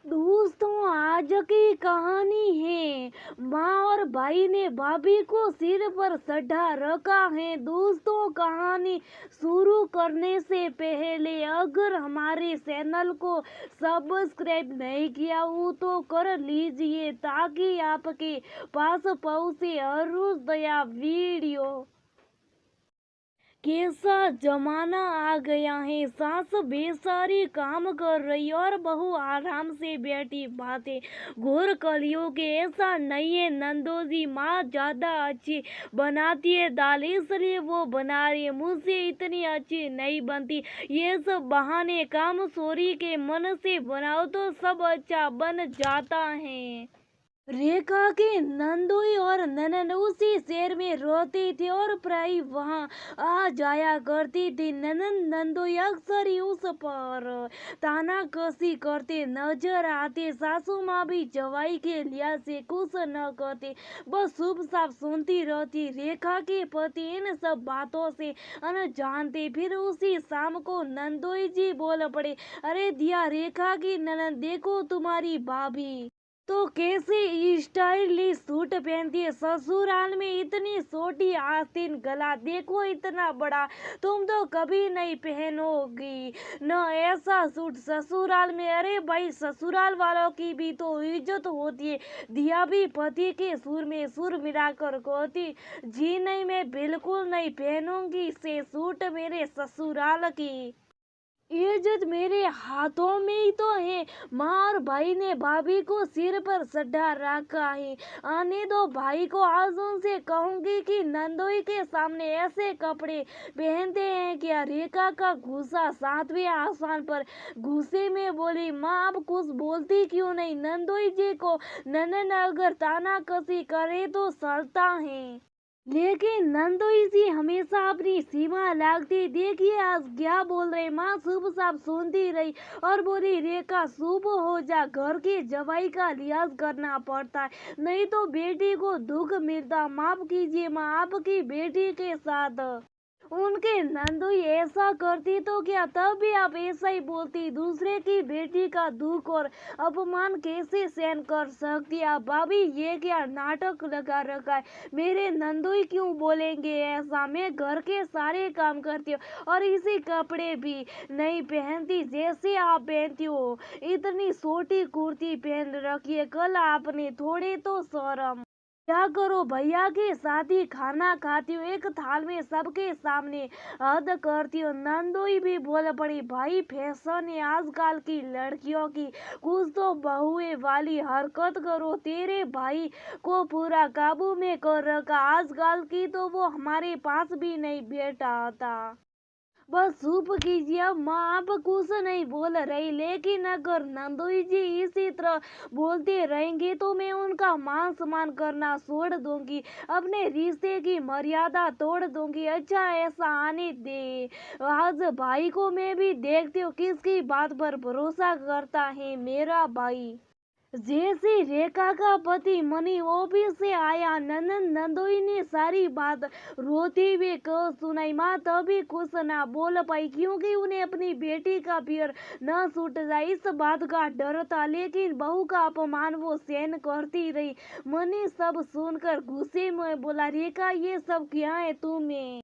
दोस्तों, आज की कहानी है माँ और भाई ने भाभी को सिर पर चढ़ा रखा है। दोस्तों, कहानी शुरू करने से पहले अगर हमारे चैनल को सब्सक्राइब नहीं किया हो तो कर लीजिए ताकि आपके पास पहुंचे हर रोज नया वीडियो। कैसा जमाना आ गया है। सास बेसारी काम कर रही और बहू आराम से बैठी बातें। घोर कलियों के ऐसा नहीं है। नंदोजी माँ ज्यादा अच्छी बनाती है दाल इसलिए वो बना रही है। मुझसे इतनी अच्छी नहीं बनती। ये सब बहाने काम चोरी के मन से बनाओ तो सब अच्छा बन जाता है। रेखा की नंदोई और ननद उसी शहर में रहती थी और प्राय वहां आ जाया करती थी। ननद नंदोई अक्सर ही उस पर तानाकसी करते नजर आते। सासू माँ भी जवाई के लिहाज से कुछ न करती, बस चुप साफ सुनती रहती। रेखा के पति इन सब बातों से अनजान थे। फिर उसी शाम को नंदोई जी बोल पड़े, अरे दिया, रेखा की ननद देखो, तुम्हारी भाभी तो कैसे स्टाइलिश सूट पहनती है। ससुराल में इतनी छोटी आस्तीन गला देखो, इतना बड़ा तुम तो कभी नहीं पहनोगी न ऐसा सूट ससुराल में। अरे भाई, ससुराल वालों की भी तो इज्जत होती है। दिया भी पति के सुर में सुर मिलाकर कहती, जी नहीं, मैं बिल्कुल नहीं पहनूंगी से सूट मेरे ससुराल की इज्जत मेरे हाथों में ही तो है। माँ और भाई ने भाभी को सिर पर चढ़ा रखा है। आने दो भाई को, आज उनसे कहूंगी कि नंदोई के सामने ऐसे कपड़े पहनते हैं क्या। रेखा का गुस्सा 7वें आसमान पर। गुस्से में बोली, माँ अब कुछ बोलती क्यों नहीं। नंदोई जी को ननद अगर तानाकसी करे तो चलता है, लेकिन नंदोई जी हमेशा अपनी सीमा लागती। देखिए आज क्या बोल रहे। माँ चुप साफ सुनती रही और बोली, रेखा चुप हो जा, घर की जवाई का लिहाज करना पड़ता है, नहीं तो बेटी को दुख मिलता। माफ कीजिए माँ, आपकी बेटी के साथ उनके नंदोई ऐसा करती तो क्या तब भी आप ऐसा ही बोलती। दूसरे की बेटी का दुख और अपमान कैसे सहन कर सकती आप। भाभी ये क्या नाटक लगा रखा है। मेरे नंदोई क्यों बोलेंगे ऐसा। मैं घर के सारे काम करती हूँ और इसी कपड़े भी नहीं पहनती जैसे आप पहनती हो। इतनी छोटी कुर्ती पहन रखी है, कल आपने थोड़े तो शर्म क्या करो। भैया के साथ ही खाना खाती हूँ, एक थाल में सबके सामने हद करती हूँ। नंदोई भी बोल पड़ी, भाई फैशन है आजकल की लड़कियों की, कुछ तो बहुए वाली हरकत करो। तेरे भाई को पूरा काबू में कर रखा, आजकल की तो वो हमारे पास भी नहीं बैठा था। बस चुप कीजिए। अब माँ आप कुछ नहीं बोल रही, लेकिन अगर नंदोई जी इसी तरह बोलते रहेंगे तो मैं उनका मान सम्मान करना छोड़ दूंगी, अपने रिश्ते की मर्यादा तोड़ दूंगी। अच्छा ऐसा आने दे, आज भाई को मैं भी देखती हूँ किसकी बात पर भरोसा करता है मेरा भाई। जैसे रेखा का पति मनी ऑफिस से आया, ननद नंदोई ने सारी बात रोते हुए कह सुनाई। माँ तभी कुछ ना बोल पाई क्योंकि उन्हें अपनी बेटी का पियर न छूट जाए इस बात का डर था, लेकिन बहू का अपमान वो सहन करती रही। मनी सब सुनकर गुस्से में बोला, रेखा ये सब क्या है तुम्हें।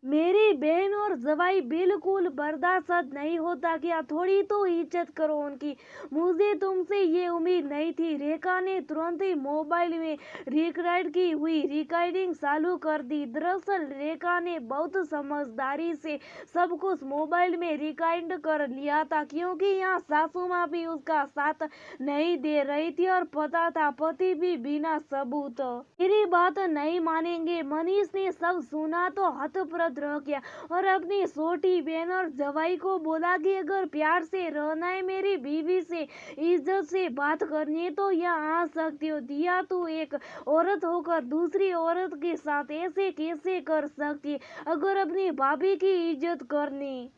मेरी बहन और जवाई बिल्कुल बर्दाश्त नहीं होता क्या। थोड़ी तो इज्जत करो उनकी, मुझे तुमसे ये उम्मीद नहीं थी। रेखा ने तुरंत ही मोबाइल में रिकॉर्ड की हुई रिकॉर्डिंग चालू कर दी। दरअसल रेखा ने बहुत समझदारी से सब कुछ मोबाइल में रिकॉर्ड कर लिया था, क्योंकि यहाँ सासू माँ भी उसका साथ नहीं दे रही थी और पता था पति भी बिना सबूत मेरी बात नहीं मानेंगे। मनीष ने सब सुना तो हतप्रभ रह गया और अपनी छोटी बहन और जवाई को बोला कि अगर प्यार से रहना है, मेरी बीवी से इज्जत से बात करनी है तो यहाँ आ सकती हो। दिया तू एक औरत होकर दूसरी औरत के साथ ऐसे कैसे कर सकती है। अगर अपनी भाभी की इज्जत करनी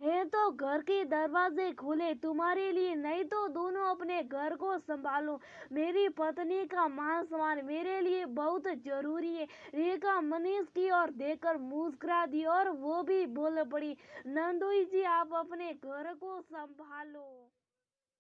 है तो घर के दरवाजे खुले तुम्हारे लिए, नहीं तो दोनों अपने घर को संभालो। मेरी पत्नी का मान सम्मान मेरे लिए बहुत जरूरी है। रेखा मनीष की ओर देखकर मुस्कुरा दी और वो भी बोल पड़ी, नंदोई जी आप अपने घर को संभालो।